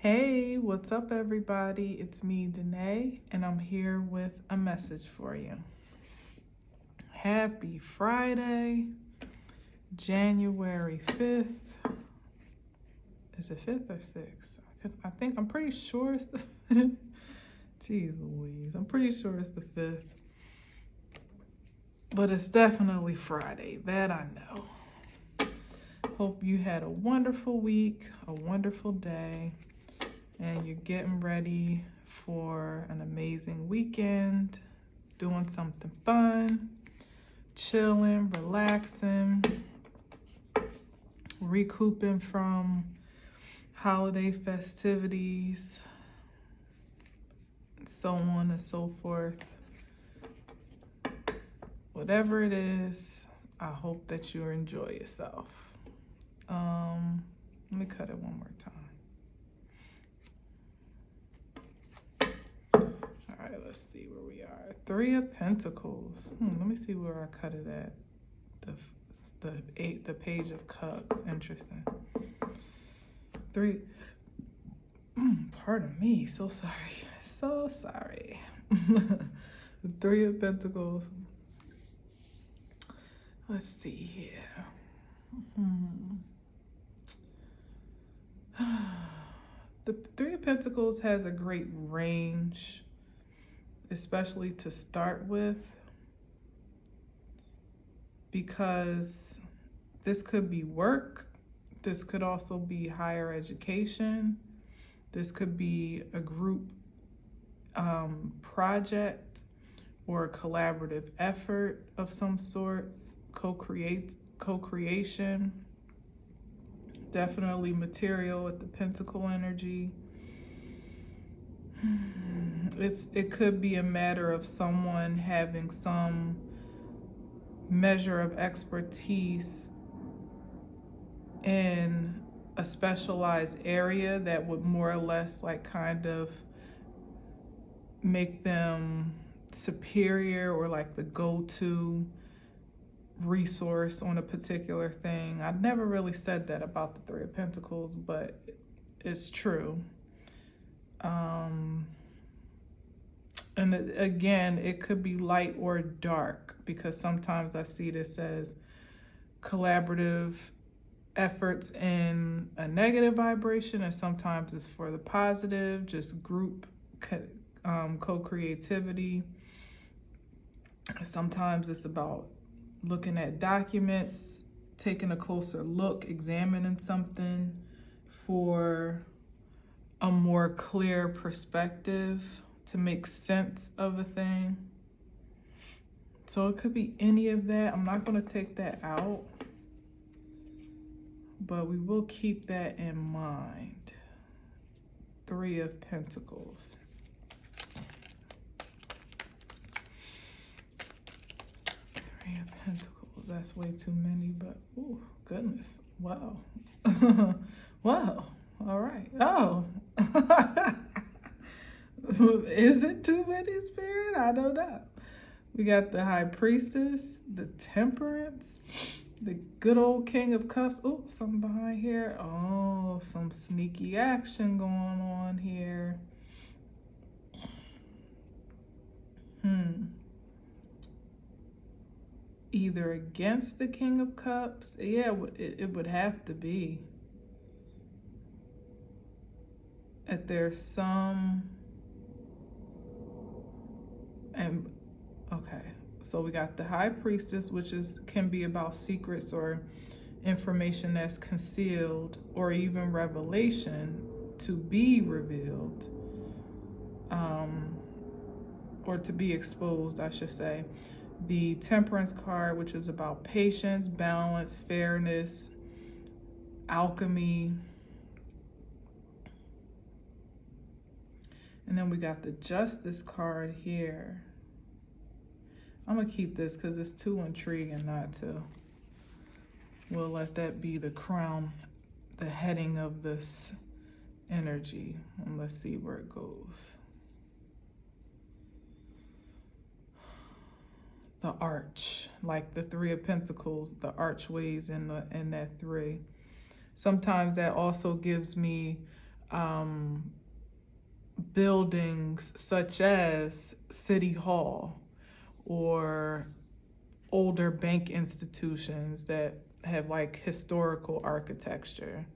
Hey, what's up, everybody? It's me, Danae, and I'm here with a message for you. Happy Friday, January 5th. Is it 5th or 6th? I'm pretty sure it's the 5th. Jeez Louise, I'm pretty sure it's the 5th. But it's definitely Friday, that I know. Hope you had a wonderful week, a wonderful day, and you're getting ready for an amazing weekend, doing something fun, chilling, relaxing, recouping from holiday festivities, so on and so forth. Whatever it is, I hope that you enjoy yourself. Let me cut it one more time. All right, let's see where we are. 3 of Pentacles. Let me see where I cut it at. The Page of Cups. Interesting. 3. Pardon me. So sorry. So sorry. The 3 of Pentacles. Let's see here. The 3 of Pentacles has a great range, especially to start with, because this could be work, this could also be higher education, this could be a group project or a collaborative effort of some sorts, co-creation. Definitely material with the Pentacle energy. It could be a matter of someone having some measure of expertise in a specialized area that would more or less like kind of make them superior or like the go-to resource on a particular thing. I never really said that about the 3 of Pentacles, but it's true. And again, it could be light or dark, because sometimes I see this as collaborative efforts in a negative vibration, and sometimes it's for the positive, just group co-creativity. Sometimes it's about looking at documents, taking a closer look, examining something for a more clear perspective to make sense of a thing. So it could be any of that. I'm not going to take that out, but we will keep that in mind. 3 of Pentacles. 3 of Pentacles. That's way too many, but oh goodness. Wow. Wow. All right. Oh. Is it too many, Spirit? I don't know. We got the High Priestess, the Temperance, the good old King of Cups. Oh, something behind here. Oh, some sneaky action going on here. Either against the King of Cups. Yeah, it would have to be. That there's some... Okay, so we got the High Priestess, which can be about secrets or information that's concealed, or even revelation to be revealed, or to be exposed, I should say. The Temperance card, which is about patience, balance, fairness, alchemy. And then we got the Justice card here. I'm going to keep this because it's too intriguing not to. We'll let that be the crown, the heading of this energy. And let's see where it goes. The arch, like the 3 of Pentacles, the archways in that 3. Sometimes that also gives me buildings such as City Hall or older bank institutions that have like historical architecture.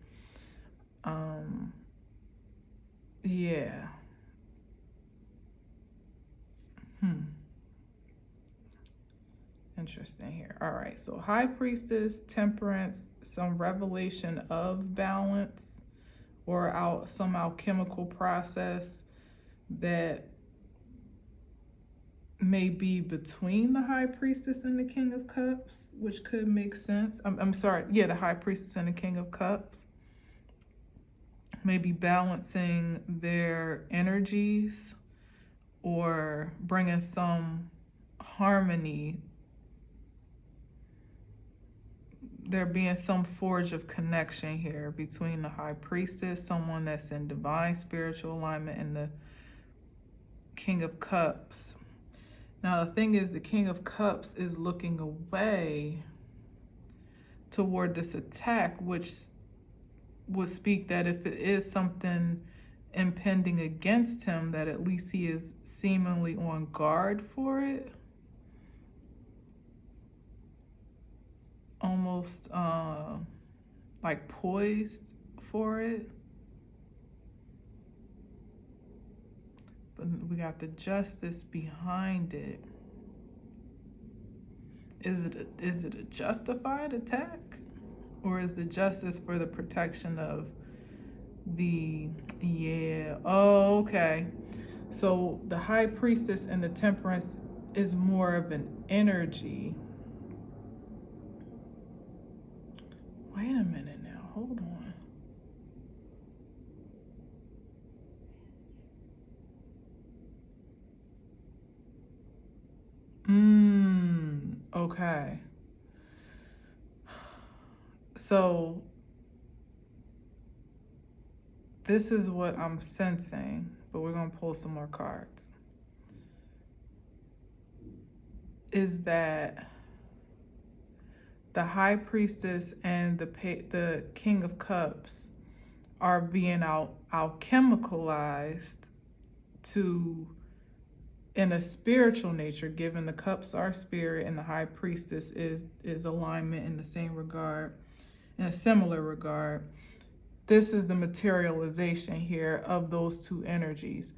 Yeah. Interesting here. All right, so High Priestess, Temperance, some revelation of balance or some alchemical process that may be between the High Priestess and the King of Cups, which could make sense. I'm sorry, yeah, the High Priestess and the King of Cups. Maybe balancing their energies or bringing some harmony. There being some forge of connection here between the High Priestess, someone that's in divine spiritual alignment, and the King of Cups. Now, the thing is, the King of Cups is looking away toward this attack, which would speak that if it is something impending against him, that at least he is seemingly on guard for it. Almost like poised for it. But we got the justice behind it. Is it a justified attack? Or is the justice for the protection of the, yeah, oh, okay. So the High Priestess and the Temperance is more of an energy. Wait a minute now, hold on. Okay. So this is what I'm sensing, but we're going to pull some more cards. Is that the High Priestess and the King of Cups are being alchemicalized to, in a spiritual nature, given the cups are spirit and the High Priestess is alignment in the same regard, in a similar regard. This is the materialization here of those two energies.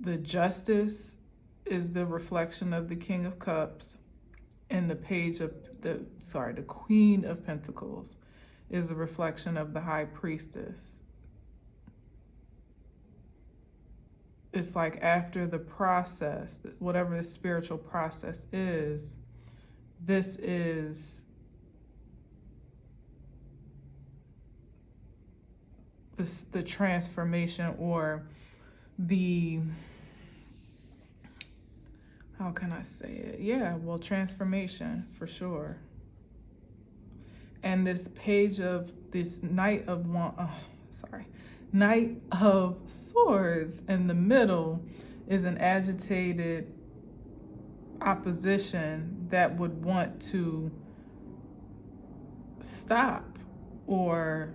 The Justice is the reflection of the King of Cups, and the Queen of Pentacles is a reflection of the High Priestess. It's like after the process, whatever the spiritual process is, this is the transformation, or the, how can I say it? Yeah, well, transformation for sure. And this page of this Knight of Swords in the middle is an agitated opposition that would want to stop or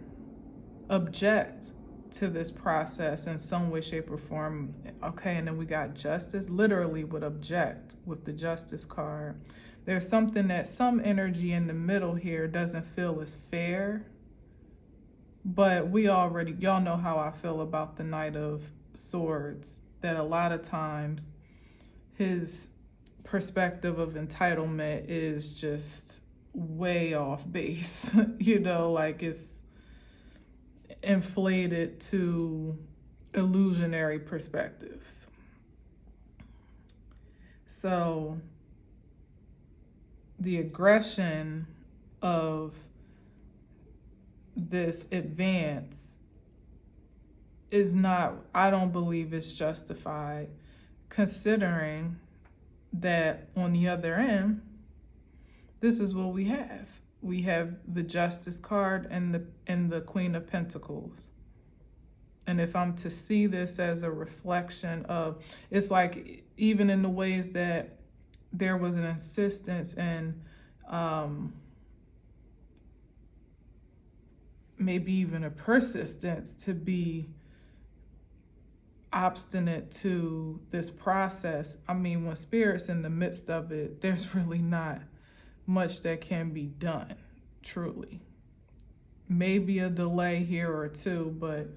object to this process in some way, shape, or form. Okay, and then we got Justice, literally would object with the Justice card. There's something that some energy in the middle here doesn't feel as fair, but y'all know how I feel about the Knight of Swords, that a lot of times his perspective of entitlement is just way off base, like it's inflated to illusionary perspectives. So the aggression of this advance is not, I don't believe it's justified, considering that on the other end, this is what we have. We have the Justice card and the Queen of Pentacles. And if I'm to see this as a reflection of, it's like even in the ways that there was an insistence in maybe even a persistence to be obstinate to this process. I mean, when spirit's in the midst of it, there's really not much that can be done, truly. Maybe a delay here or two, but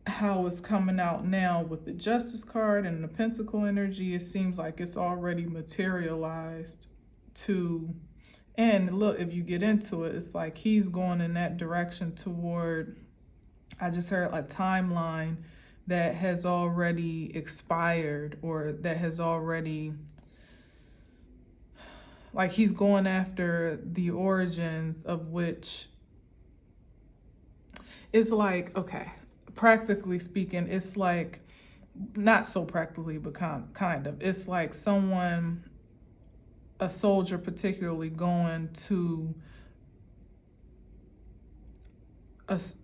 how it's coming out now with the Justice card and the Pentacle energy, it seems like it's already materialized to, and look, if you get into it, it's like he's going in that direction toward, I just heard a timeline that has already expired, or that has already, like he's going after the origins of which is like, okay, practically speaking, it's like, not so practically, but kind of, it's like someone, a soldier particularly, going to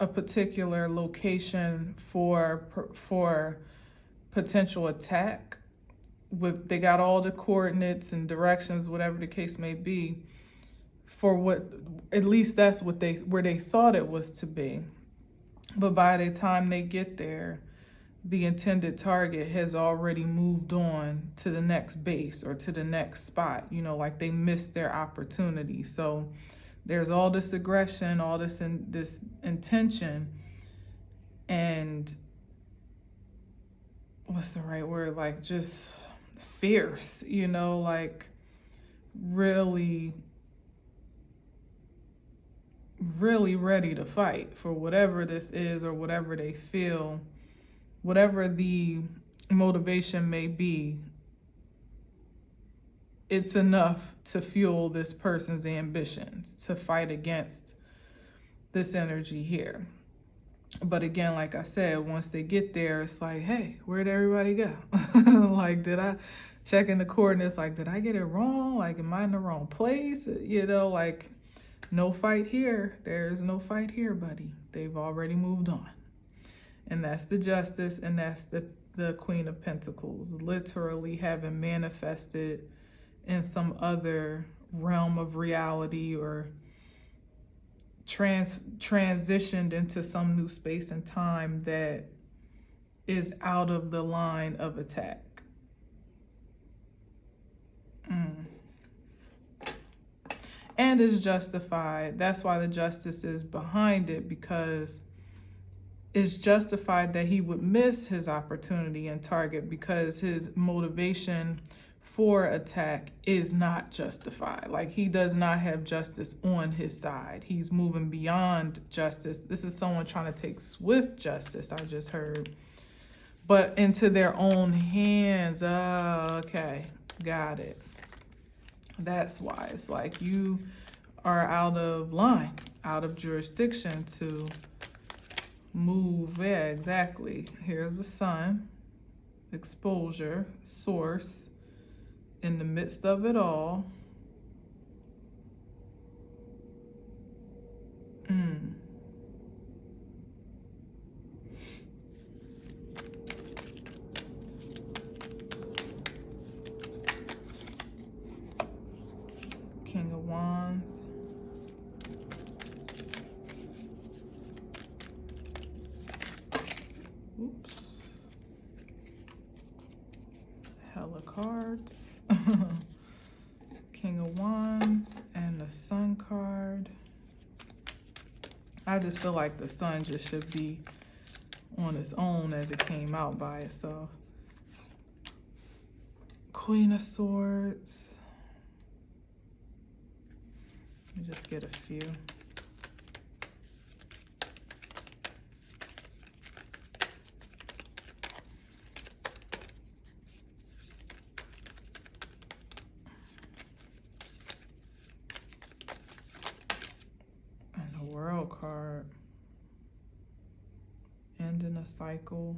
a particular location for potential attack. They got all the coordinates and directions, whatever the case may be, for what, at least that's what where they thought it was to be. But by the time they get there, the intended target has already moved on to the next base or to the next spot, like they missed their opportunity. So there's all this aggression, all this intention, and what's the right word? Like just fierce, like really, really ready to fight for whatever this is, or whatever they feel, whatever the motivation may be. It's enough to fuel this person's ambitions to fight against this energy here. But again, like I said, once they get there, it's like, hey, where'd everybody go? Like, did I check in the coordinates? Like, did I get it wrong? Like, am I in the wrong place? Like, no fight here. There's no fight here, buddy. They've already moved on. And that's the Justice, and that's the Queen of Pentacles, literally having manifested in some other realm of reality, or transitioned into some new space and time that is out of the line of attack. And is justified. That's why the Justice is behind it, because it's justified that he would miss his opportunity and target, because his motivation for attack is not justified. Like, he does not have justice on his side. He's moving beyond justice. This is someone trying to take swift justice, I just heard, but into their own hands. Oh, okay, got it. That's why it's like you are out of line, out of jurisdiction to move. Yeah, exactly. Here's the sun, exposure, source, in the midst of it all. King of Wands. Oops. Hella cards. King of Wands and the Sun card. I just feel like the Sun just should be on its own as it came out by itself. Queen of Swords. Let me just get a few. And the World card. Ending a cycle.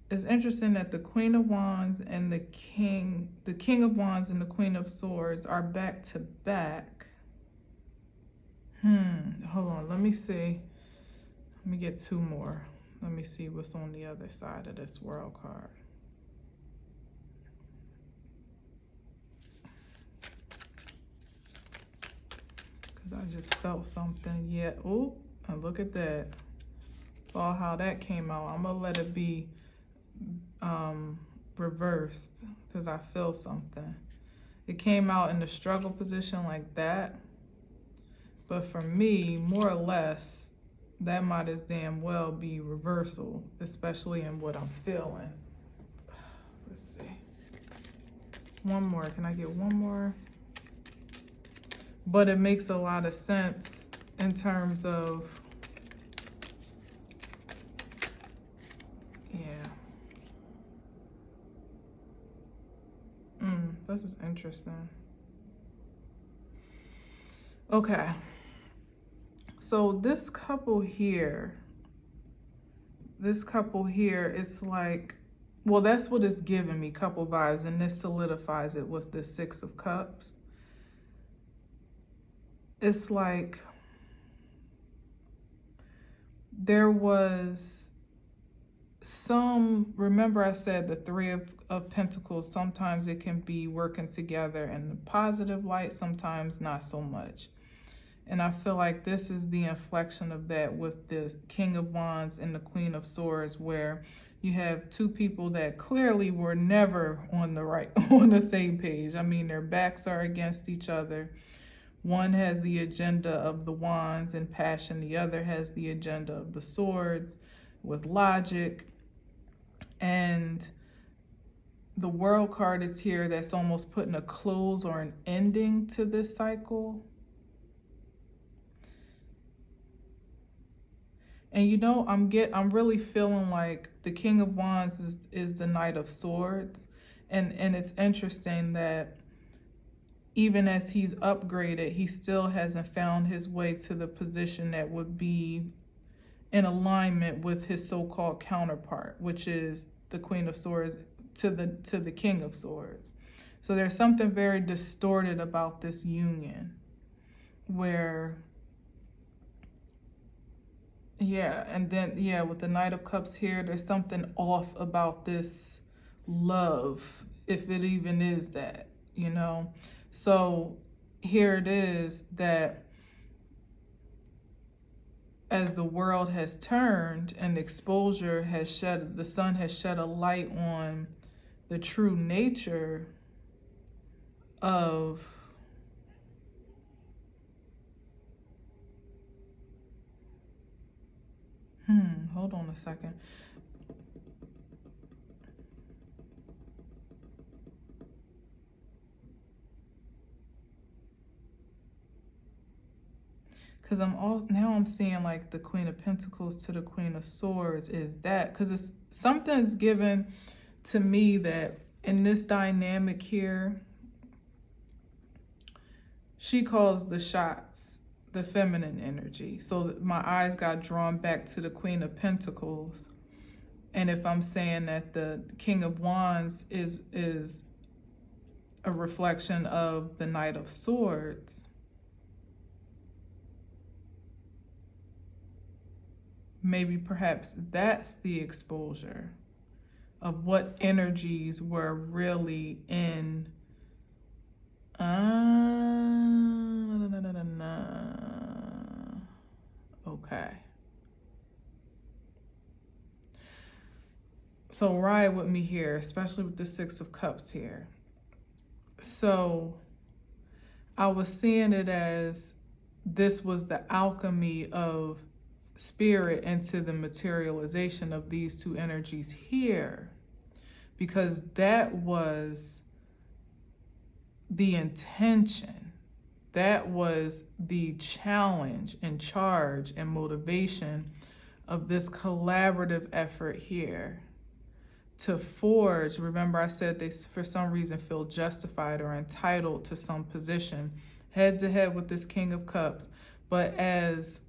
It's interesting that the Queen of Wands and the King of Wands and the Queen of Swords are back to back. Hold on, let me see. Let me get two more. Let me see what's on the other side of this World card. because I just felt something. Yeah. Oh, and look at that. Saw how that came out. I'm gonna let it be reversed because I feel something. It came out in the struggle position like that. But for me, more or less, that might as damn well be reversal, especially in what I'm feeling. Let's see. One more. Can I get one more? But it makes a lot of sense in terms of, yeah. This is interesting. Okay. So this couple here, it's like, well, that's what it's giving me, couple vibes, and this solidifies it with the Six of Cups. It's like there was some, remember I said the Three of Pentacles, sometimes it can be working together in the positive light, sometimes not so much. And I feel like this is the inflection of that with the King of Wands and the Queen of Swords, where you have two people that clearly were never on the same page. I mean, their backs are against each other. One has the agenda of the wands and passion. The other has the agenda of the swords with logic. And the World card is here. That's almost putting a close or an ending to this cycle. And you know, I'm really feeling like the King of Wands is the Knight of Swords. And it's interesting that even as he's upgraded, he still hasn't found his way to the position that would be in alignment with his so-called counterpart, which is the Queen of Swords to the King of Swords. So there's something very distorted about this union where, yeah, and then, yeah, with the Knight of Cups here, there's something off about this love, if it even is that, you know? So here it is that as the world has turned and exposure has shed, the sun has shed a light on the true nature of hold on a second. Because now I'm seeing like the Queen of Pentacles to the Queen of Swords is that, because something's given to me that in this dynamic here, she calls the shots, the feminine energy. So my eyes got drawn back to the Queen of Pentacles. And if I'm saying that the King of Wands is a reflection of the Knight of Swords, maybe perhaps that's the exposure of what energies were really in okay. So ride with me here, especially with the Six of Cups here. So I was seeing it as this was the alchemy of spirit into the materialization of these two energies here, because that was the intention. That was the challenge and charge and motivation of this collaborative effort here to forge. Remember, I said they, for some reason, feel justified or entitled to some position head to head with this King of Cups, but as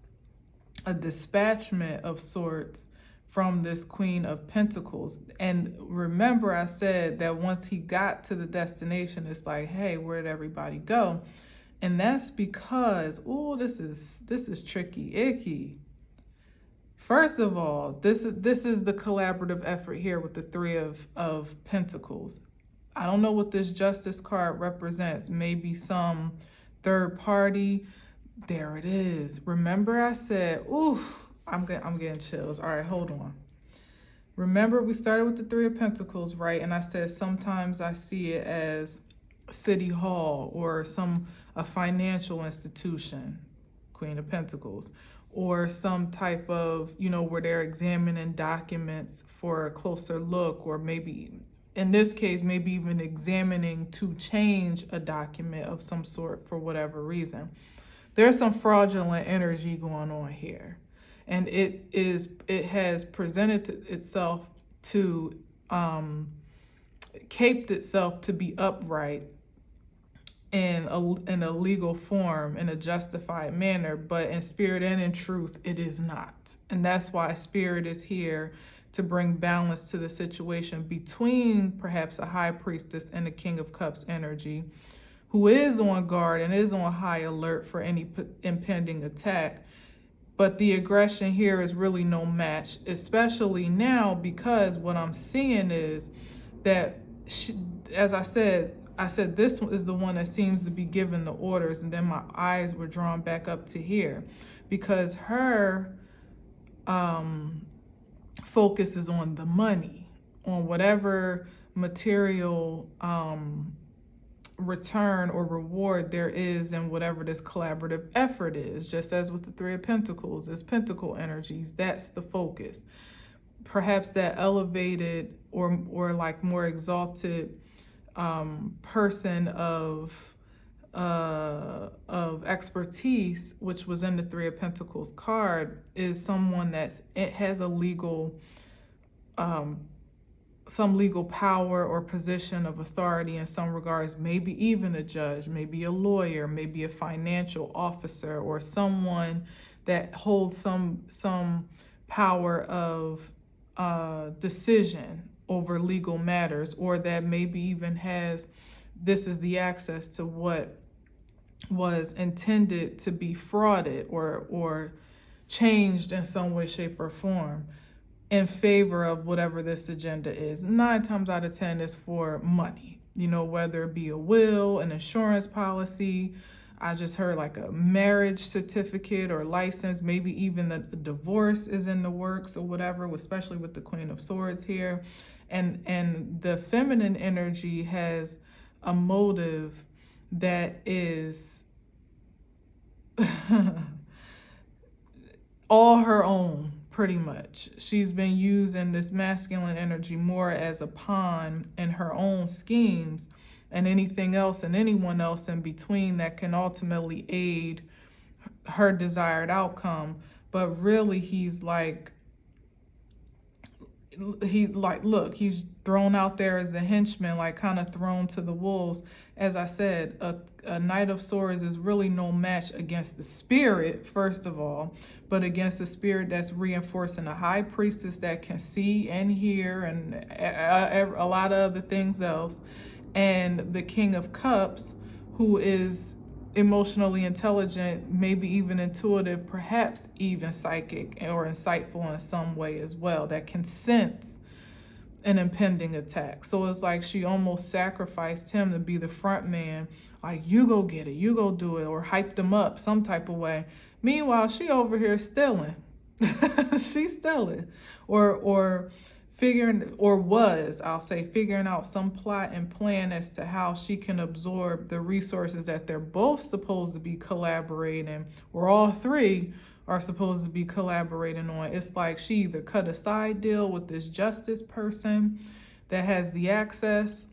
a dispatchment of sorts from this Queen of Pentacles. And remember, I said that once he got to the destination, it's like, hey, where did everybody go? And that's because, oh, this is tricky, icky. First of all, this is the collaborative effort here with the Three of Pentacles. I don't know what this Justice card represents. Maybe some third party, There it is. Remember I said, oof, I'm getting chills. All right, hold on. Remember we started with the Three of Pentacles, right? And I said sometimes I see it as City Hall or a financial institution, Queen of Pentacles, or some type of, where they're examining documents for a closer look, or maybe in this case, maybe even examining to change a document of some sort for whatever reason. There's some fraudulent energy going on here. And it has presented itself to, caped itself to be upright in a legal form, in a justified manner, but in spirit and in truth, it is not. And that's why spirit is here to bring balance to the situation between perhaps a high priestess and a King of Cups energy, who is on guard and is on high alert for any impending attack. But the aggression here is really no match, especially now, because what I'm seeing is that, as I said, this is the one that seems to be giving the orders, and then my eyes were drawn back up to here, because her focus is on the money, on whatever material return or reward there is in whatever this collaborative effort is. Just as with the Three of Pentacles, it's pentacle energies, that's the focus. Perhaps that elevated or like more exalted person of expertise, which was in the Three of Pentacles card, is someone it has a legal some legal power or position of authority in some regards, maybe even a judge, maybe a lawyer, maybe a financial officer, or someone that holds some power of decision over legal matters, or that maybe even this is the access to what was intended to be frauded or changed in some way, shape, or form in favor of whatever this agenda is. 9 times out of 10 is for money, whether it be a will, an insurance policy. I just heard like a marriage certificate or license, maybe even a divorce is in the works or whatever, especially with the Queen of Swords here. And the feminine energy has a motive that is all her own, pretty much. She's been using this masculine energy more as a pawn in her own schemes, and anything else and anyone else in between that can ultimately aid her desired outcome. But really, he's thrown out there as the henchman, like kind of thrown to the wolves. As I said, a Knight of Swords is really no match against the spirit, first of all, but against the spirit that's reinforcing a high priestess that can see and hear and a lot of other things else. And the King of Cups, who is emotionally intelligent, maybe even intuitive, perhaps even psychic or insightful in some way as well, that can sense an impending attack. So it's like she almost sacrificed him to be the front man, like, you go get it, you go do it, or hyped him up some type of way. Meanwhile, she over here stealing. She's stealing. Or figuring out some plot and plan as to how she can absorb the resources that they're both supposed to be collaborating, or all three are supposed to be collaborating on. It's like she either cut a side deal with this justice person that has the access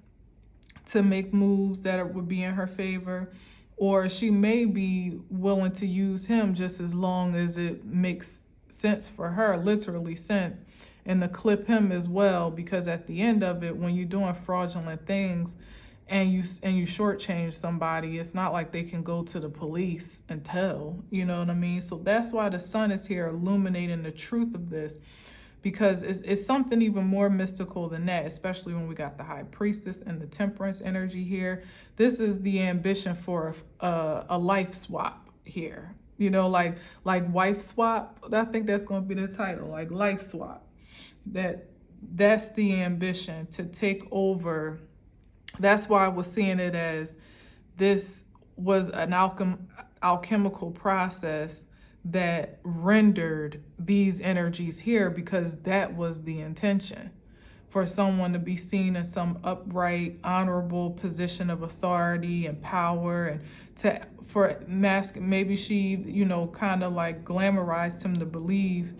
to make moves that would be in her favor, or she may be willing to use him just as long as it makes sense for her, literally sense, and to clip him as well, because at the end of it, when you're doing fraudulent things and you shortchange somebody, it's not like they can go to the police and tell, you know what I mean? So that's why the sun is here illuminating the truth of this, because it's something even more mystical than that, especially when we got the High Priestess and the Temperance energy here. This is the ambition for a life swap here, like wife swap. I think that's going to be the title, like life swap. That's the ambition, to take over. That's why I was seeing it as this was an alchemical process that rendered these energies here, because that was the intention, for someone to be seen in some upright, honorable position of authority and power, and for mask. Maybe she, kind of like glamorized him to believe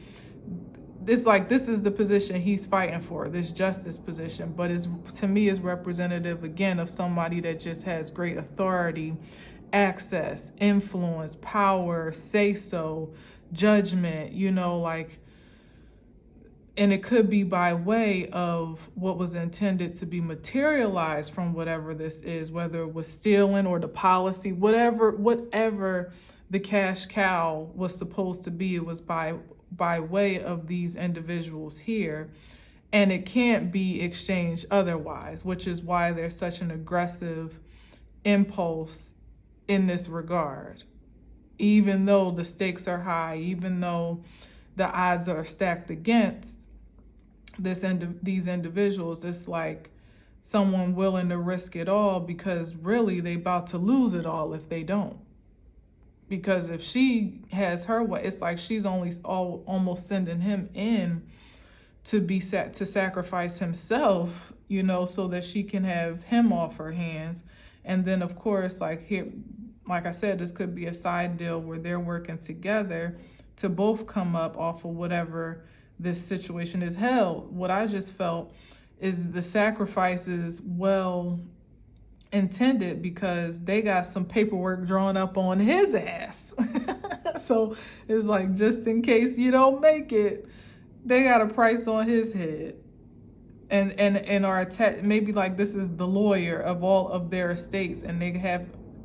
this, like, this is the position he's fighting for, this justice position. But to me is representative again of somebody that just has great authority, access, influence, power, say so, judgment, and it could be by way of what was intended to be materialized from whatever this is, whether it was stealing or the policy, whatever the cash cow was supposed to be. It was by way of these individuals here, and it can't be exchanged otherwise, which is why there's such an aggressive impulse in this regard. Even though the stakes are high, even though the odds are stacked against these individuals, it's like someone willing to risk it all, because really they about to lose it all if they don't. Because if she has her way, it's like she's almost sending him in to sacrifice himself, so that she can have him off her hands. And then of course, like I said, this could be a side deal where they're working together to both come up off of whatever this situation is. Hell, what I just felt is the sacrifice is well intended, because they got some paperwork drawn up on his ass. So it's like, just in case you don't make it, they got a price on his head. And are attached, maybe like this is the lawyer of all of their estates, and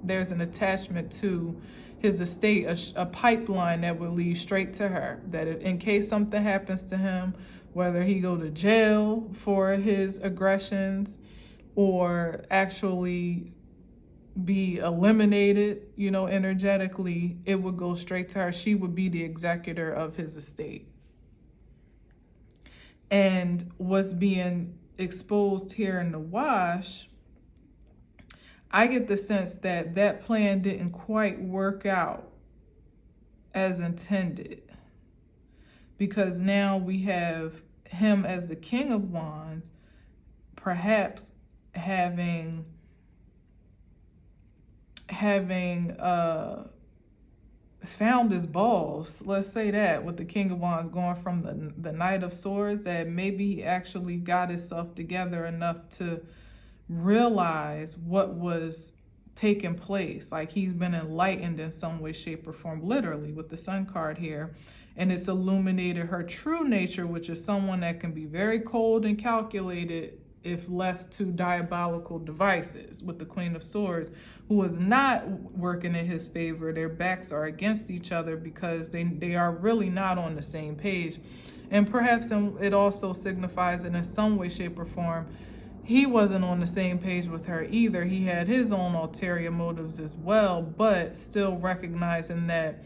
there's an attachment to his estate, a pipeline that would lead straight to her, that in case something happens to him, whether he go to jail for his aggressions or actually be eliminated, energetically, it would go straight to her. She would be the executor of his estate. And what's being exposed here in the wash, I get the sense that that plan didn't quite work out as intended, because now we have him as the King of Wands, perhaps having found his balls, let's say that, with the King of Wands going from the Knight of Swords, that maybe he actually got himself together enough to realize what was taking place. Like, he's been enlightened in some way, shape, or form, literally, with the Sun card here. And it's illuminated her true nature, which is someone that can be very cold and calculated if left to diabolical devices, with the Queen of Swords, who is not working in his favor. Their backs are against each other because they are really not on the same page. And perhaps it also signifies that in some way, shape, or form, he wasn't on the same page with her either. He had his own ulterior motives as well, but still recognizing that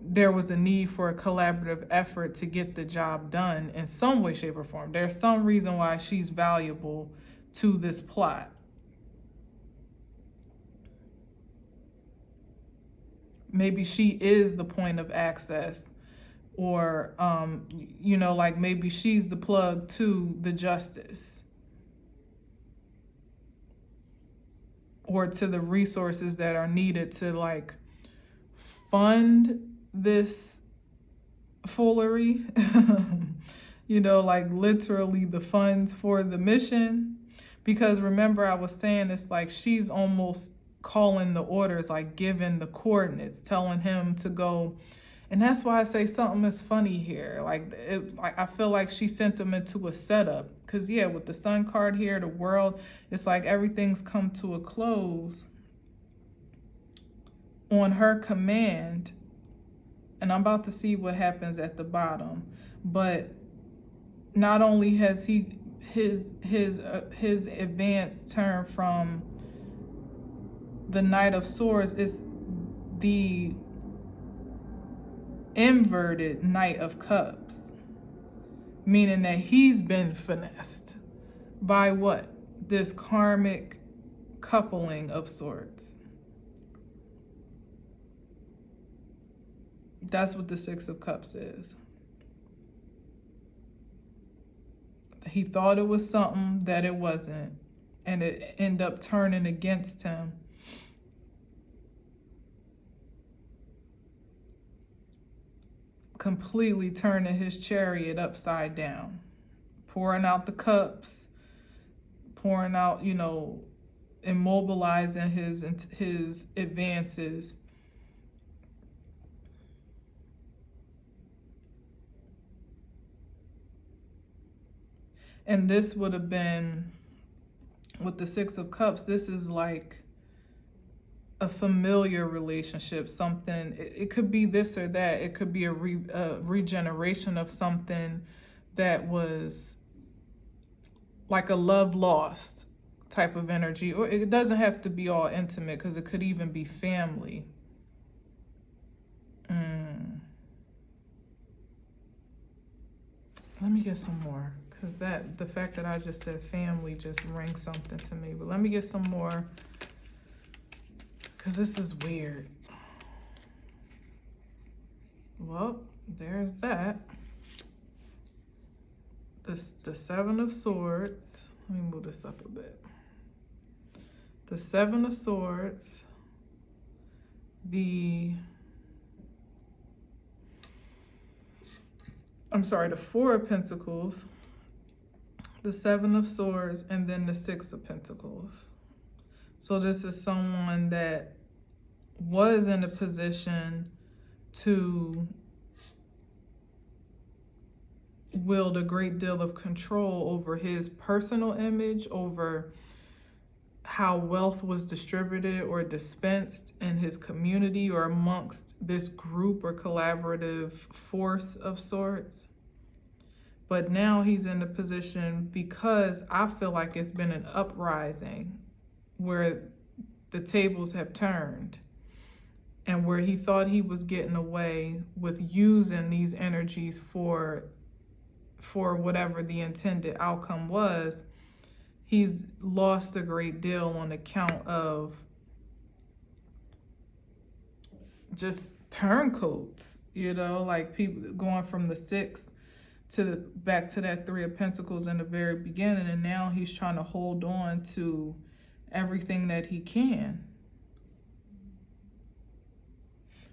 there was a need for a collaborative effort to get the job done in some way, shape, or form. There's some reason why she's valuable to this plot. Maybe she is the point of access, or, like maybe she's the plug to the justice, or to the resources that are needed to like fund this foolery, like literally the funds for the mission. Because remember, I was saying it's like she's almost calling the orders, like giving the coordinates, telling him to go. And that's why I say something is funny here. Like I feel like she sent him into a setup. Because, yeah, with the Sun card here, the world, it's like everything's come to a close on her command. And I'm about to see what happens at the bottom. But not only has his advance turned from the Knight of Swords, is the inverted Knight of Cups, meaning that he's been finessed by what? This karmic coupling of sorts. That's what the Six of Cups is. He thought it was something that it wasn't, and it ended up turning against him. Completely turning his chariot upside down, pouring out the cups, pouring out, immobilizing his advances. And this would have been, with the Six of Cups, this is like a familiar relationship, something, it could be this or that. It could be a regeneration of something that was like a love lost type of energy. Or it doesn't have to be all intimate, because it could even be family. Let me get some more, because the fact that I just said family just rings something to me. But let me get some more, because this is weird. Well, there's that. The Seven of Swords. Let me move this up a bit. The Seven of Swords. The Four of Pentacles, the Seven of Swords, and then the Six of Pentacles. So this is someone that was in a position to wield a great deal of control over his personal image, over how wealth was distributed or dispensed in his community or amongst this group or collaborative force of sorts. But now he's in the position, because I feel like it's been an uprising where the tables have turned, and where he thought he was getting away with using these energies for whatever the intended outcome was. He's lost a great deal on account of just turncoats, like people going from the Six back to that Three of Pentacles in the very beginning, and now he's trying to hold on to everything that he can.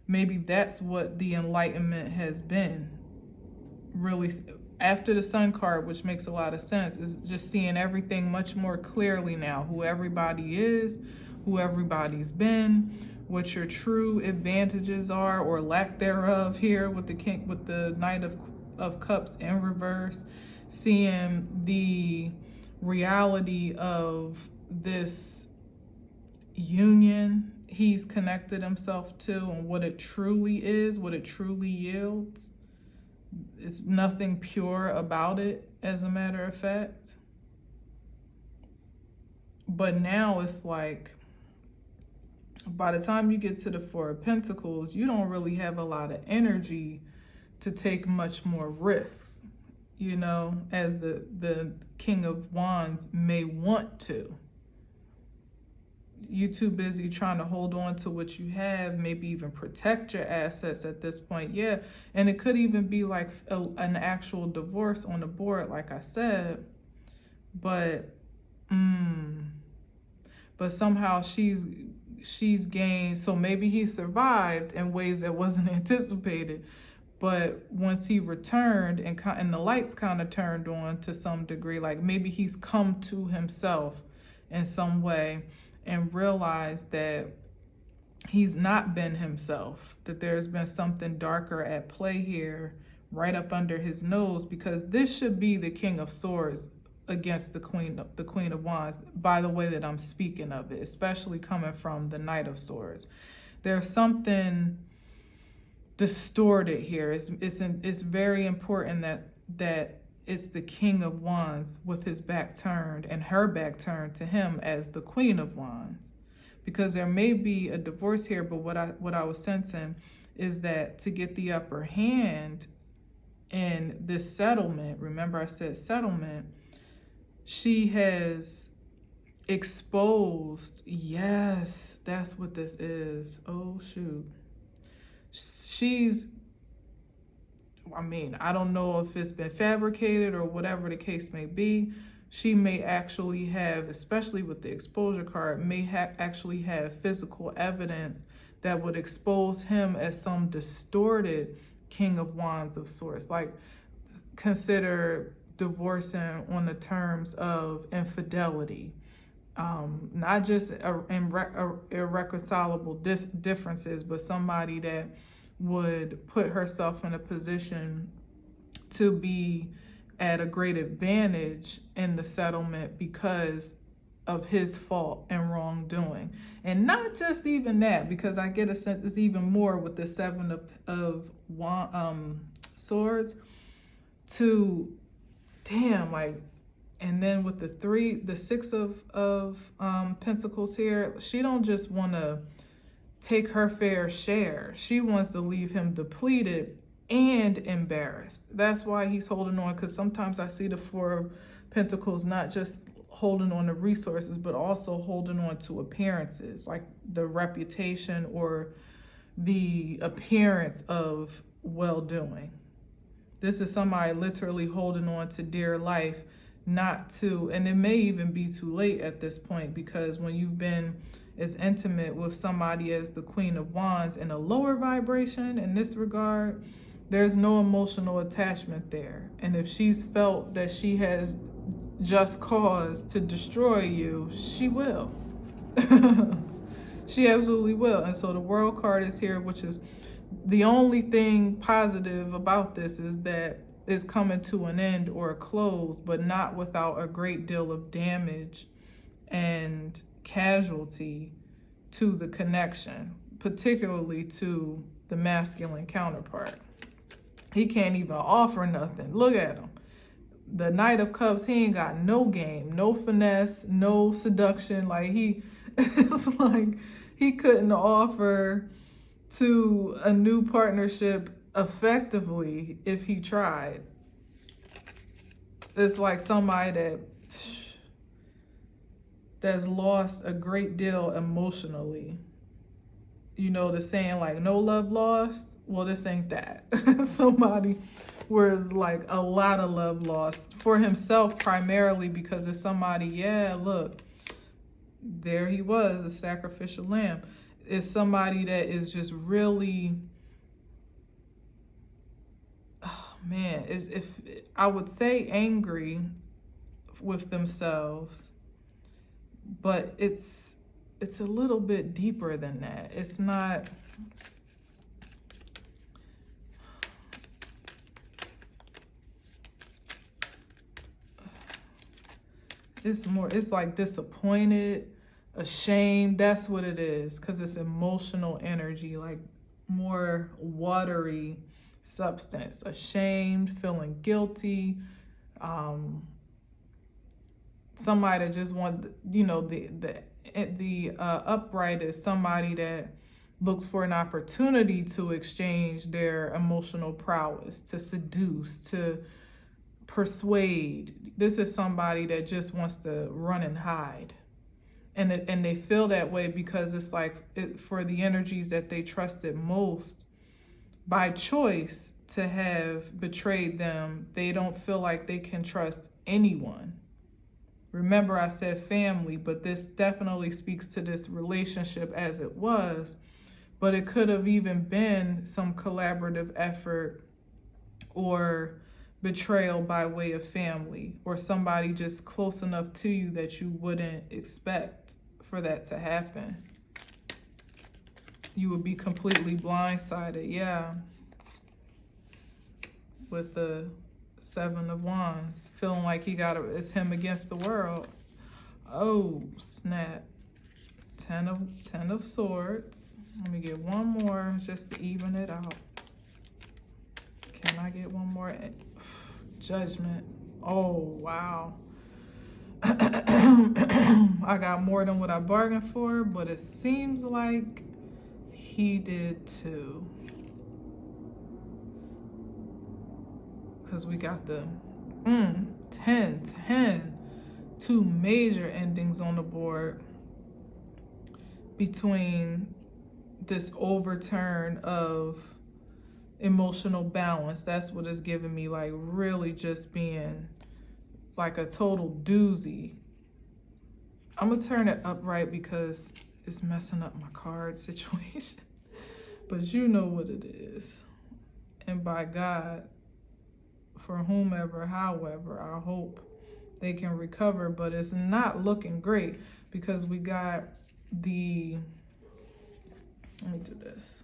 Maybe that's what the enlightenment has been, really. After the Sun card, which makes a lot of sense, is just seeing everything much more clearly now. Who everybody is, who everybody's been, what your true advantages are or lack thereof here with the Knight of Cups in reverse. Seeing the reality of this union he's connected himself to, and what it truly is, what it truly yields. It's nothing pure about it, as a matter of fact. But now it's like, by the time you get to the Four of Pentacles, you don't really have a lot of energy to take much more risks, as the King of Wands may want to. You too busy trying to hold on to what you have, maybe even protect your assets at this point. Yeah, and it could even be like an actual divorce on the board, like I said. But somehow she's gained. So maybe he survived in ways that wasn't anticipated. But once he returned and the lights kind of turned on to some degree, like maybe he's come to himself in some way and realized that he's not been himself, that there's been something darker at play here right up under his nose, because this should be the King of Swords against the Queen of Wands, by the way that I'm speaking of it, especially coming from the Knight of Swords. There's something distorted here. It's very important that it's the King of Wands with his back turned and her back turned to him as the Queen of Wands, because there may be a divorce here. But what I was sensing is that to get the upper hand in this settlement, remember I said settlement, she has exposed, yes, that's what this is. Oh shoot. She's I mean, I don't know if it's been fabricated or whatever the case may be. She may actually have, especially with the exposure card, may actually have physical evidence that would expose him as some distorted King of Wands of sorts. Like, consider divorcing on the terms of infidelity. Not just irreconcilable differences, but somebody that would put herself in a position to be at a great advantage in the settlement because of his fault and wrongdoing. And not just even that, because I get a sense it's even more with the Seven of Swords to, damn, like, and then with the Six of Pentacles here, she don't just want to take her fair share. She wants to leave him depleted and embarrassed. That's why he's holding on, because sometimes I see the Four of Pentacles not just holding on to resources, but also holding on to appearances, like the reputation or the appearance of well-doing. This is somebody literally holding on to dear life, not to, and it may even be too late at this point, because when you've been as intimate with somebody as the Queen of Wands in a lower vibration in this regard, there's no emotional attachment there. And if she's felt that she has just cause to destroy you, she will. She absolutely will. And so the World card is here, which is the only thing positive about this, is that it's coming to an end or a close, but not without a great deal of damage and casualty to the connection, particularly to the masculine counterpart. He can't even offer nothing. Look at him. The Knight of Cups, he ain't got no game, no finesse, no seduction. Like, it's like he couldn't offer to a new partnership effectively if he tried. It's like somebody that's lost a great deal emotionally. You know the saying, like, no love lost? Well, this ain't that. Somebody where it's like a lot of love lost for himself, primarily because it's somebody, yeah, look, there he was, a sacrificial lamb. It's somebody that is just really, oh man, if I would say angry with themselves, but it's a little bit deeper than that. It's not, it's more, it's like disappointed, ashamed. That's what it is, because it's emotional energy, like more watery substance. Ashamed, feeling guilty. Somebody that just want, you know, the upright is somebody that looks for an opportunity to exchange their emotional prowess, to seduce, to persuade. This is somebody that just wants to run and hide. And they feel that way because it's like, for the energies that they trusted most by choice to have betrayed them, they don't feel like they can trust anyone. Remember, I said family, but this definitely speaks to this relationship as it was, but it could have even been some collaborative effort or betrayal by way of family, or somebody just close enough to you that you wouldn't expect for that to happen. You would be completely blindsided, yeah. With the Seven of Wands, feeling like it's him against the world. Oh, snap. Ten of Swords. Let me get one more just to even it out. Can I get one more? Judgment. Oh, wow. I got more than what I bargained for, but it seems like he did too. Because we got the 10, two major endings on the board between this overturn of emotional balance. That's what it's giving me, like really just being like a total doozy. I'm gonna turn it upright because it's messing up my card situation. But you know what it is. And by God, for whomever, however, I hope they can recover. But it's not looking great because we got the, let me do this.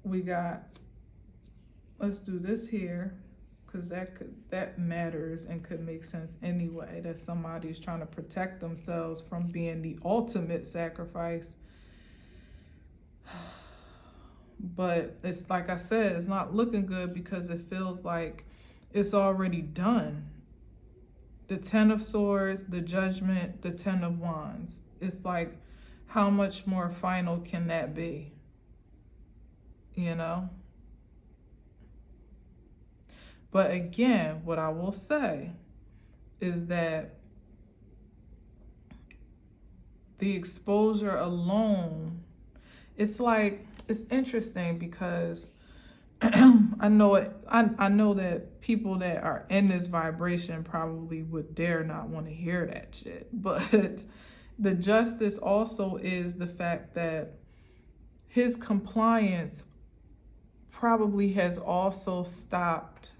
We got, let's do this here, because that matters and could make sense anyway, that somebody's trying to protect themselves from being the ultimate sacrifice. But it's like I said, it's not looking good because it feels like it's already done. The Ten of Swords, the Judgment, the Ten of Wands. It's like, how much more final can that be? You know? But again, what I will say is that the exposure alone, it's like, it's interesting because I know that people that are in this vibration probably would dare not want to hear that shit. But the justice also is the fact that his compliance probably has also stopped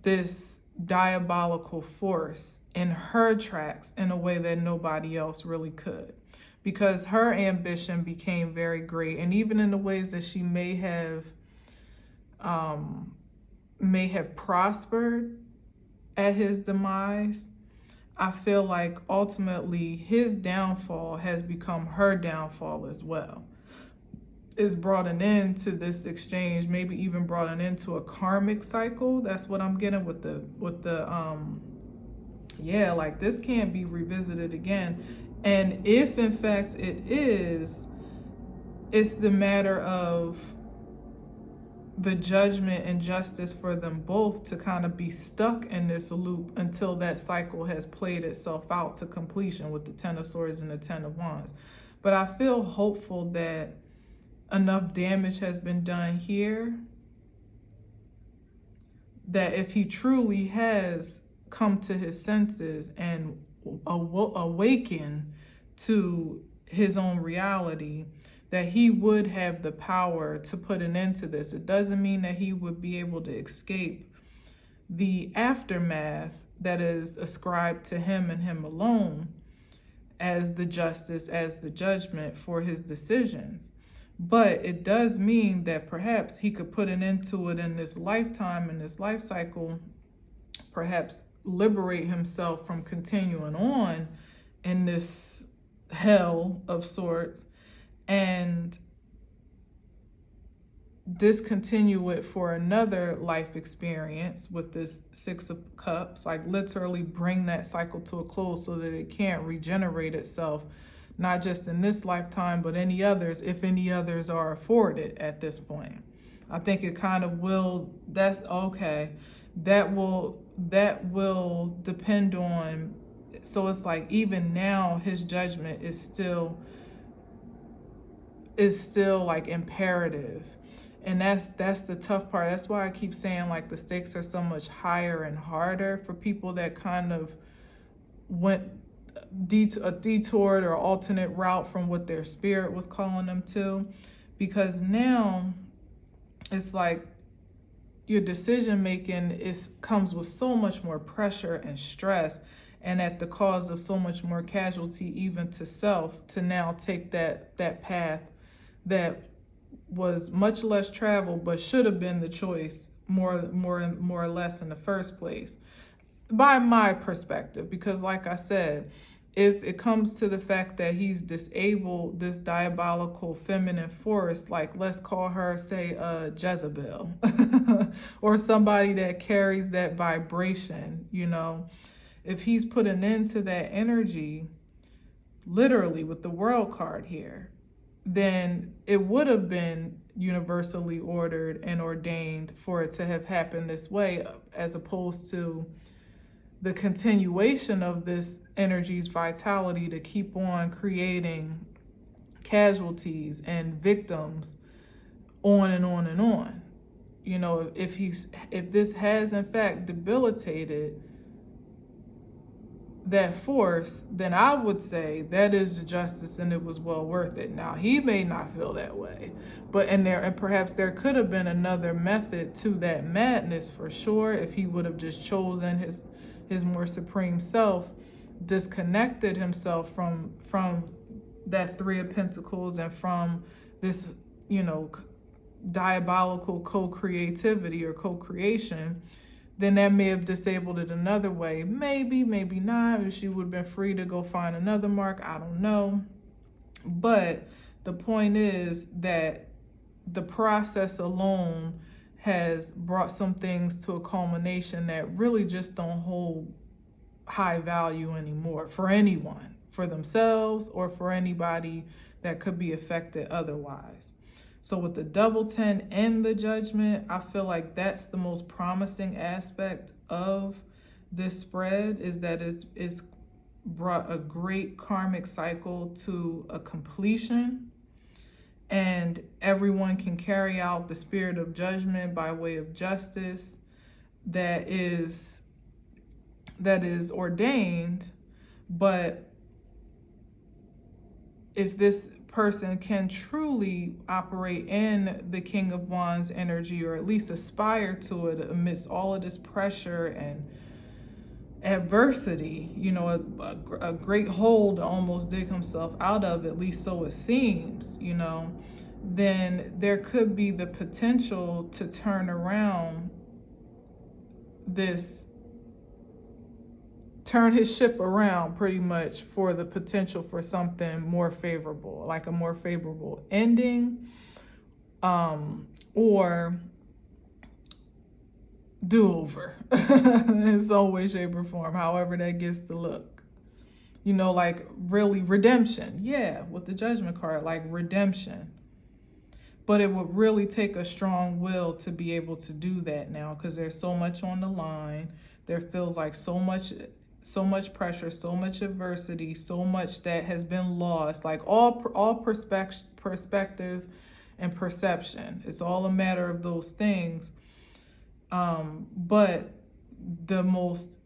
this diabolical force in her tracks in a way that nobody else really could. Because her ambition became very great, and even in the ways that she may have prospered at his demise, I feel like ultimately his downfall has become her downfall as well. Is brought an end to this exchange, maybe even brought an end to a karmic cycle. That's what I'm getting with the yeah, like this can't be revisited again. And if in fact it is, it's the matter of the judgment and justice for them both to kind of be stuck in this loop until that cycle has played itself out to completion with the Ten of Swords and the Ten of Wands. But I feel hopeful that enough damage has been done here that if he truly has come to his senses and awaken to his own reality, that he would have the power to put an end to this. It doesn't mean that he would be able to escape the aftermath that is ascribed to him and him alone as the justice, as the judgment for his decisions. But it does mean that perhaps he could put an end to it in this lifetime, in this life cycle, perhaps liberate himself from continuing on in this hell of sorts and discontinue it for another life experience with this Six of Cups, like literally bring that cycle to a close so that it can't regenerate itself, not just in this lifetime, but any others, if any others are afforded at this point. I think it kind of will, that's okay. That will depend on, so it's like even now his judgment is still like imperative. And that's the tough part. That's why I keep saying like the stakes are so much higher and harder for people that kind of went a detoured or alternate route from what their spirit was calling them to. Because now it's like your decision making comes with so much more pressure and stress, and at the cause of so much more casualty even to self, to now take that path that was much less traveled but should have been the choice more or less in the first place, by my perspective. Because like I said, if it comes to the fact that he's disabled this diabolical feminine force, like let's call her, say, Jezebel, or somebody that carries that vibration, you know, if he's put an end to that energy, literally with the World card here, then it would have been universally ordered and ordained for it to have happened this way, as opposed to the continuation of this energy's vitality to keep on creating casualties and victims on and on and on. You know, if this has in fact debilitated that force, then I would say that is justice and it was well worth it. Now, he may not feel that way, but and perhaps there could have been another method to that madness for sure, if he would have just chosen his more supreme self, disconnected himself from that Three of Pentacles and from this, you know, diabolical co-creativity or co-creation, then that may have disabled it another way. Maybe not. If she would have been free to go find another mark, I don't know. But the point is that the process alone has brought some things to a culmination that really just don't hold high value anymore for anyone, for themselves or for anybody that could be affected otherwise. So with the double 10 and the Judgment, I feel like that's the most promising aspect of this spread, is that it's brought a great karmic cycle to a completion, and everyone can carry out the spirit of judgment by way of justice that is ordained. But if this person can truly operate in the King of Wands energy, or at least aspire to it amidst all of this pressure and adversity, you know, a great hole to almost dig himself out of, at least so it seems, you know, then there could be the potential to turn around turn his ship around pretty much for the potential for something more favorable, like a more favorable ending, or do-over in some way, shape, or form, however that gets to look. You know, like really redemption. Yeah, with the Judgment card, like redemption. But it would really take a strong will to be able to do that now, because there's so much on the line. There feels like so much pressure, so much adversity, so much that has been lost, like all perspective and perception. It's all a matter of those things. But the most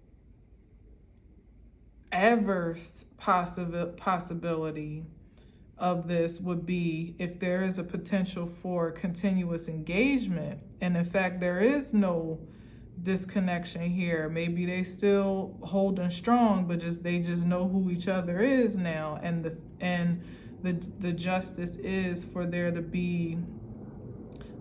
adverse possibility of this would be if there is a potential for continuous engagement, and in fact there is no disconnection here. Maybe they still holding strong, but they just know who each other is now, and the justice is for there to be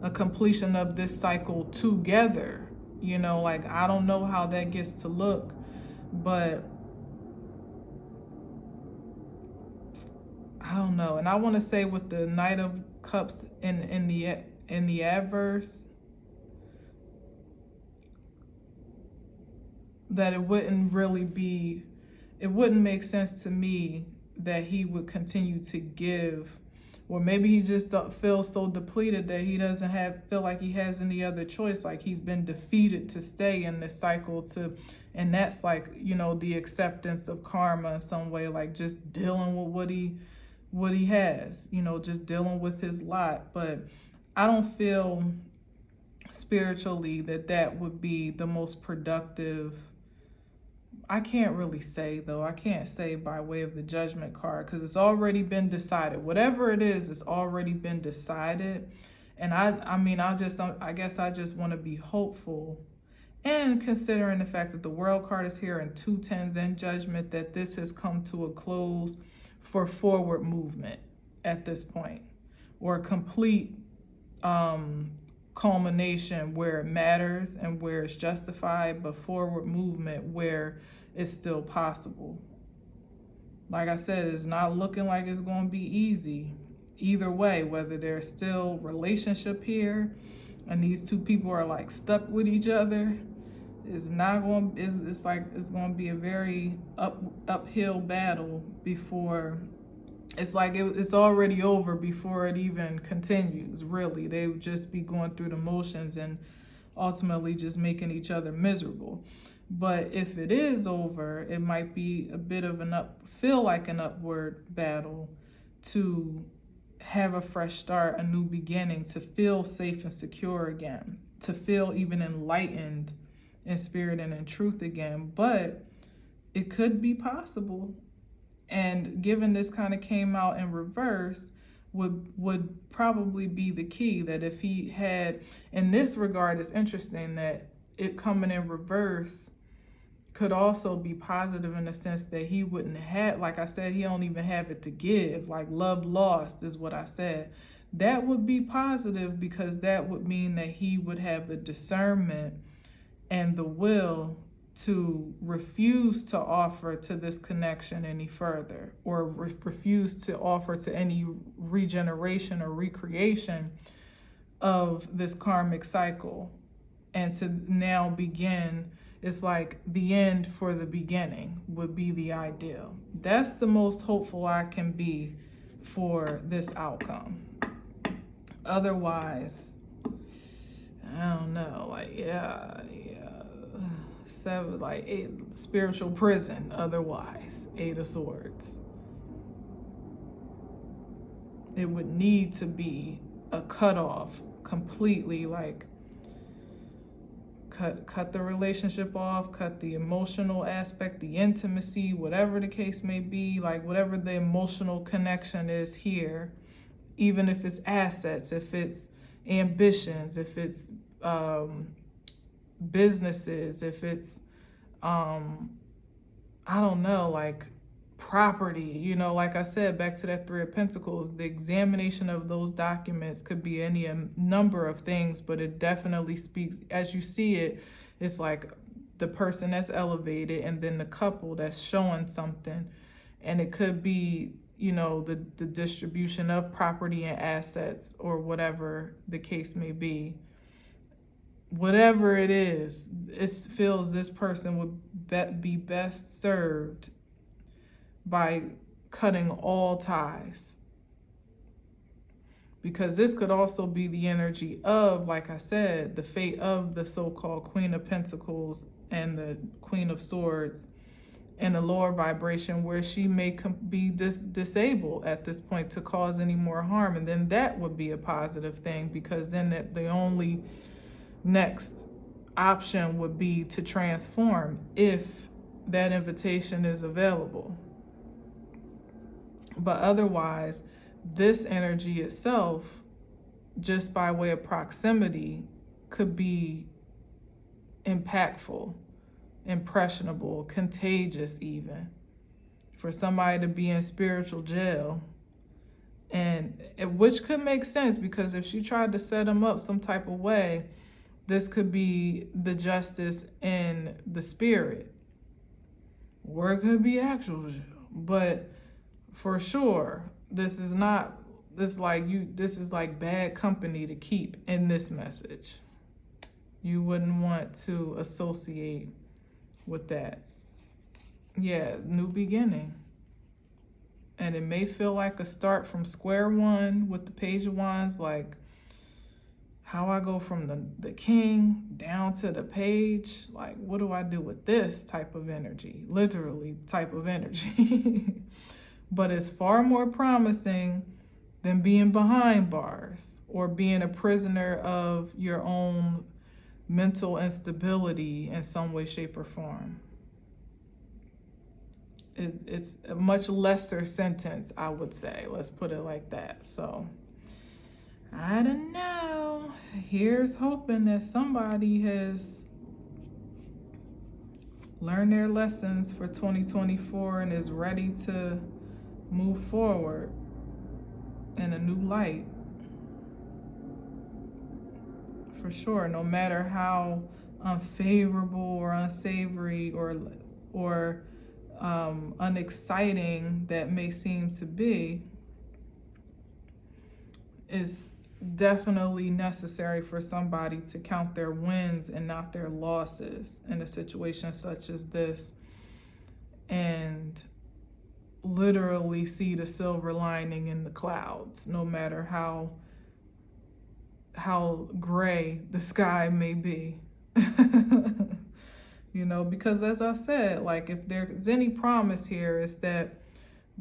a completion of this cycle together. You know, like I don't know how that gets to look, but I don't know. And I want to say with the Knight of Cups in the adverse, that it wouldn't make sense to me that he would continue to give, or maybe he just feels so depleted that he doesn't feel like he has any other choice, like he's been defeated to stay in this cycle and that's like, you know, the acceptance of karma in some way, like just dealing with what he has, you know, just dealing with his lot. But I don't feel spiritually that would be the most productive. I can't really say, though. I can't say by way of the Judgment card, because it's already been decided. Whatever it is, it's already been decided. And I guess I just want to be hopeful, and considering the fact that the World card is here and 2 10s and Judgment, that this has come to a close for forward movement at this point, or a complete culmination where it matters and where it's justified, but forward movement where it's still possible. Like I said, it's not looking like it's going to be easy either way, whether there's still relationship here and these two people are like stuck with each other. It's going to be a very uphill battle before it's like it's already over before it even continues, really. They would just be going through the motions and ultimately just making each other miserable. But if it is over, it might be a bit of feel like an upward battle to have a fresh start, a new beginning, to feel safe and secure again, to feel even enlightened in spirit and in truth again. But it could be possible. And given this kind of came out in reverse, would probably be the key, that if he had, in this regard, it's interesting that it coming in reverse could also be positive in the sense that he wouldn't have, like I said, he don't even have it to give, like love lost is what I said. That would be positive, because that would mean that he would have the discernment and the will to refuse to offer to this connection any further, or refuse to offer to any regeneration or recreation of this karmic cycle, and to now begin. It's like the end for the beginning would be the ideal. That's the most hopeful I can be for this outcome. Otherwise, I don't know, like, yeah. 7, like 8, spiritual prison, otherwise, 8 of Swords. It would need to be a cutoff completely, like, cut the relationship off, cut the emotional aspect, the intimacy, whatever the case may be, like whatever the emotional connection is here, even if it's assets, if it's ambitions, if it's businesses, if it's I don't know, like property, you know, like I said, back to that 3 of Pentacles, the examination of those documents could be any number of things, but it definitely speaks, as you see it, it's like the person that's elevated and then the couple that's showing something. And it could be, you know, the distribution of property and assets, or whatever the case may be. Whatever it is, it feels this person would be best served by cutting all ties. Because this could also be the energy of, like I said, the fate of the so-called Queen of Pentacles and the Queen of Swords in a lower vibration, where she may be disabled at this point to cause any more harm. And then that would be a positive thing, because then the only next option would be to transform, if that invitation is available. But otherwise, this energy itself, just by way of proximity, could be impactful, impressionable, contagious even, for somebody to be in spiritual jail. And which could make sense, because if she tried to set him up some type of way, this could be the justice in the spirit, or it could be actual jail. But for sure, this is like bad company to keep in this message. You wouldn't want to associate with that. Yeah, new beginning. And it may feel like a start from square one with the Page of Wands, like how I go from the king down to the page. Like, what do I do with this type of energy? Literally type of energy. But it's far more promising than being behind bars or being a prisoner of your own mental instability in some way, shape, or form. It's a much lesser sentence, I would say. Let's put it like that. So, I don't know. Here's hoping that somebody has learned their lessons for 2024 and is ready to move forward in a new light. For sure, no matter how unfavorable or unsavory or unexciting that may seem to be, is definitely necessary for somebody to count their wins and not their losses in a situation such as this, and literally see the silver lining in the clouds, no matter how gray the sky may be. You know, because as I said, like, if there's any promise here, is that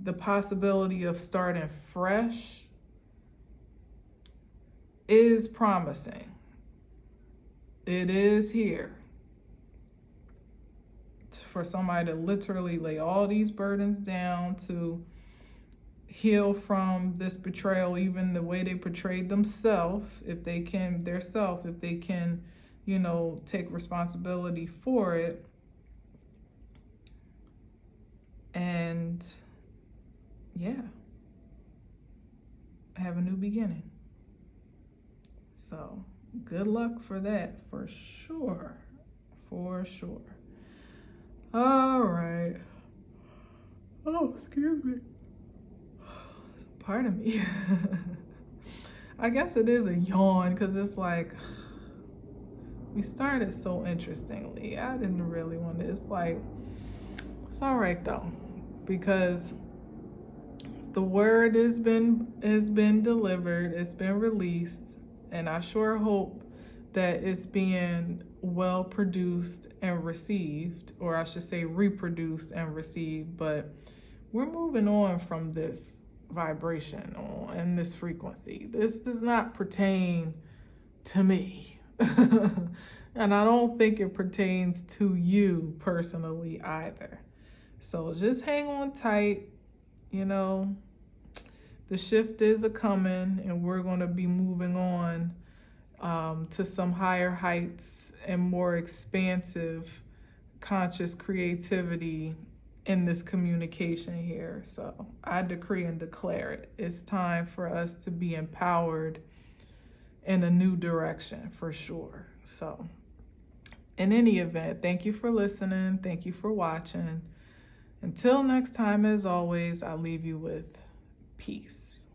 the possibility of starting fresh is promising. It is here for somebody to literally lay all these burdens down, to heal from this betrayal, even the way they portrayed themselves, if they can, take responsibility for it. And yeah, have a new beginning. So good luck for that, for sure. For sure. All right. Oh, excuse me. Pardon me. I guess it is a yawn because it's like we started so interestingly. I didn't really want to. It's like, it's all right though, because the word has been delivered, it's been released, and I sure hope that it's being well produced and received, or I should say reproduced and received. But we're moving on from this vibration and this frequency. This does not pertain to me. And I don't think it pertains to you personally either. So just hang on tight. The shift is a coming, and we're going to be moving on to some higher heights and more expansive conscious creativity in this communication here. So I decree and declare it. It's time for us to be empowered in a new direction, for sure. So in any event, thank you for listening. Thank you for watching. Until next time, as always, I leave you with peace.